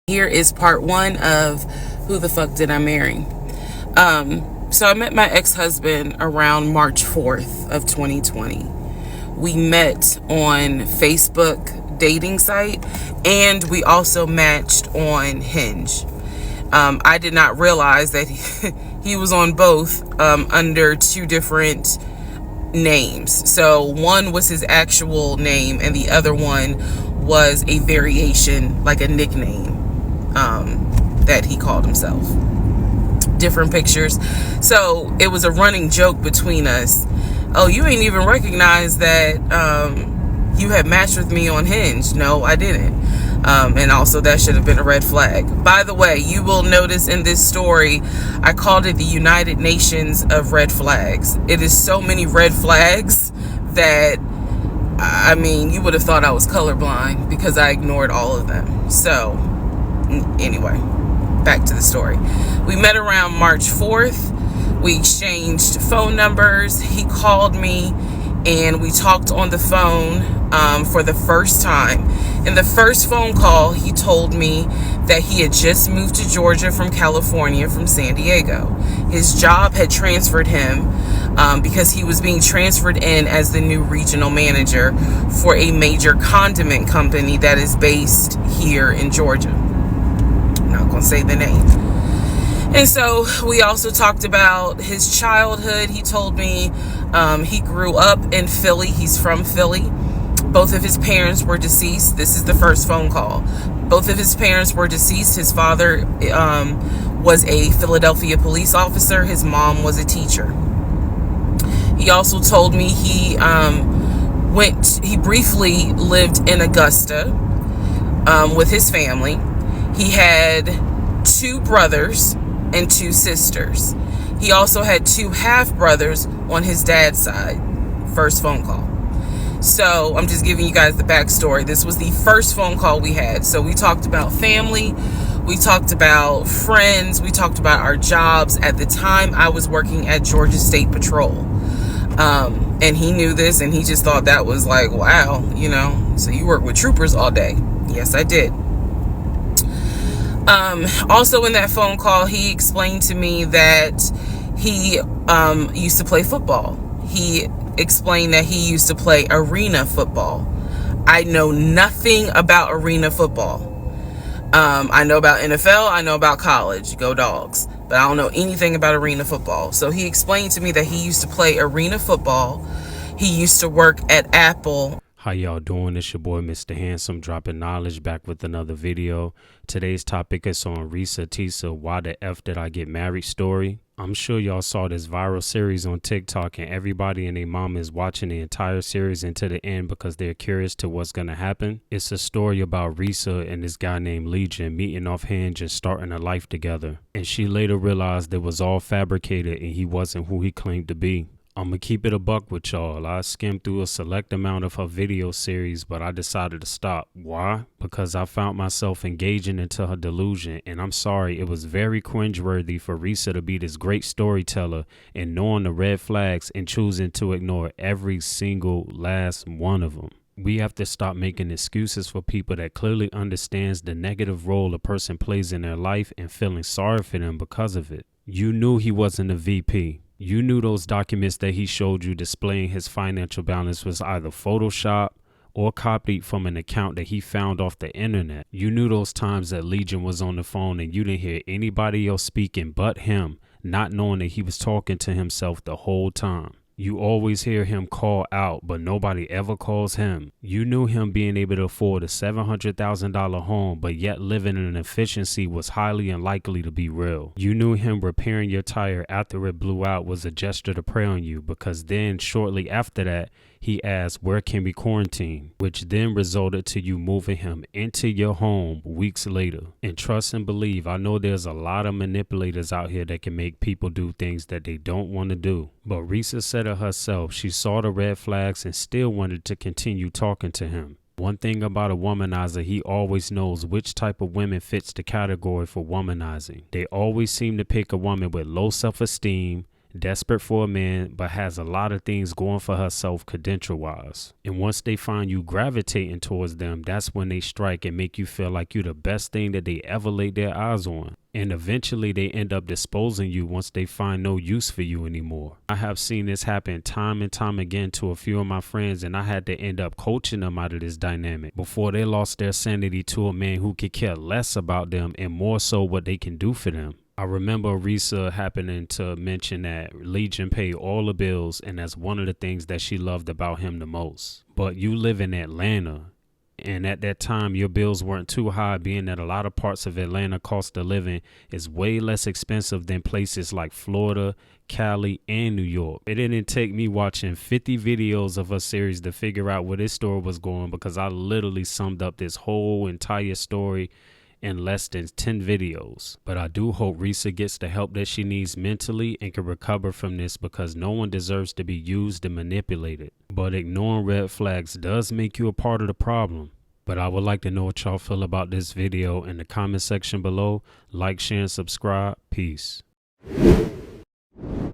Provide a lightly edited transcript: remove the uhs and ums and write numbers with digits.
Here is part one of Who the Fuck Did I Marry? So I met my ex-husband around March 4th of 2020. We met on Facebook dating site, and we also matched on Hinge. I did not realize that he was on both under two different names. So one was his actual name, and the other one was a variation, like a nickname that he called himself. Different pictures. So it was a running joke between us. Oh, you ain't even recognize that you had matched with me on Hinge. No, I didn't. And also that should have been a red flag. By the way, you will notice in this story, I called it the United Nations of red flags. It is so many red flags that, I mean, you would have thought I was colorblind because I ignored all of them. So anyway, back to the story. We met around March 4th. We exchanged phone numbers. He called me and we talked on the phone for the first time. In the first phone call, he told me that he had just moved to Georgia from California, from San Diego. His job had transferred him because he was being transferred in as the new regional manager for a major condiment company that is based here in Georgia. I'm not going to say the name. And so we also talked about his childhood. He told me he grew up in Philly. He's from Philly. Both of his parents were deceased. This is the first phone call. Both of his parents were deceased. His father was a Philadelphia police officer. His mom was a teacher. He also told me he briefly lived in Augusta with his family. He had two brothers and two sisters. He also had two half-brothers on his dad's side. First phone call. So I'm just giving you guys the backstory. This was the first phone call we had. So we talked about family. We talked about friends. We talked about our jobs. At the time, I was working at Georgia State Patrol. And he knew this, and he just thought that was like, wow, so you work with troopers all day. Yes, I did. Also in that phone call, he explained to me that he used to play football. He explained that he used to play arena football. I know nothing about arena football. I know about NFL. I know about college. Go Dogs. But I don't know anything about arena football. So he explained to me that he used to play arena football. He used to work at Apple. How y'all doing? It's your boy Mr. Handsome, dropping knowledge, back with another video. Today's topic is on Ressa Tessa, Why the F Did I Get Married story. I'm sure y'all saw this viral series on TikTok, and everybody and their mama is watching the entire series into the end because they're curious to what's going to happen. It's a story about Ressa and this guy named Legion meeting off Hinge and starting a life together. And she later realized it was all fabricated and he wasn't who he claimed to be. I'm going to keep it a buck with y'all. I skimmed through a select amount of her video series, but I decided to stop. Why? Because I found myself engaging into her delusion, and I'm sorry, it was very cringeworthy for Ressa to be this great storyteller and knowing the red flags and choosing to ignore every single last one of them. We have to stop making excuses for people that clearly understands the negative role a person plays in their life and feeling sorry for them because of it. You knew he wasn't a VP. You knew those documents that he showed you displaying his financial balance was either Photoshop or copied from an account that he found off the internet. You knew those times that Legion was on the phone and you didn't hear anybody else speaking but him, not knowing that he was talking to himself the whole time. You always hear him call out, but nobody ever calls him. You knew him being able to afford a $700,000 home, but yet living in an efficiency was highly unlikely to be real. You knew him repairing your tire after it blew out was a gesture to prey on you, because then shortly after that, he asked, where can we quarantine? Which then resulted to you moving him into your home weeks later. And trust and believe, I know there's a lot of manipulators out here that can make people do things that they don't want to do. But Ressa said it herself, she saw the red flags and still wanted to continue talking to him. One thing about a womanizer, he always knows which type of women fits the category for womanizing. They always seem to pick a woman with low self-esteem, desperate for a man, but has a lot of things going for herself credential-wise. And once they find you gravitating towards them, that's when they strike and make you feel like you're the best thing that they ever laid their eyes on. And eventually they end up disposing you once they find no use for you anymore. I have seen this happen time and time again to a few of my friends, and I had to end up coaching them out of this dynamic before they lost their sanity to a man who could care less about them and more so what they can do for them. I remember Ressa happening to mention that Legion paid all the bills, and that's one of the things that she loved about him the most. But you live in Atlanta, and at that time your bills weren't too high, being that a lot of parts of Atlanta cost of living is way less expensive than places like Florida, Cali, and New York. It didn't take me watching 50 videos of a series to figure out where this story was going, because I literally summed up this whole entire story in less than 10 videos. But I do hope Ressa gets the help that she needs mentally and can recover from this, because no one deserves to be used and manipulated. But ignoring red flags does make you a part of the problem. But I would like to know what y'all feel about this video in the comment section below. Like, share, and subscribe. Peace.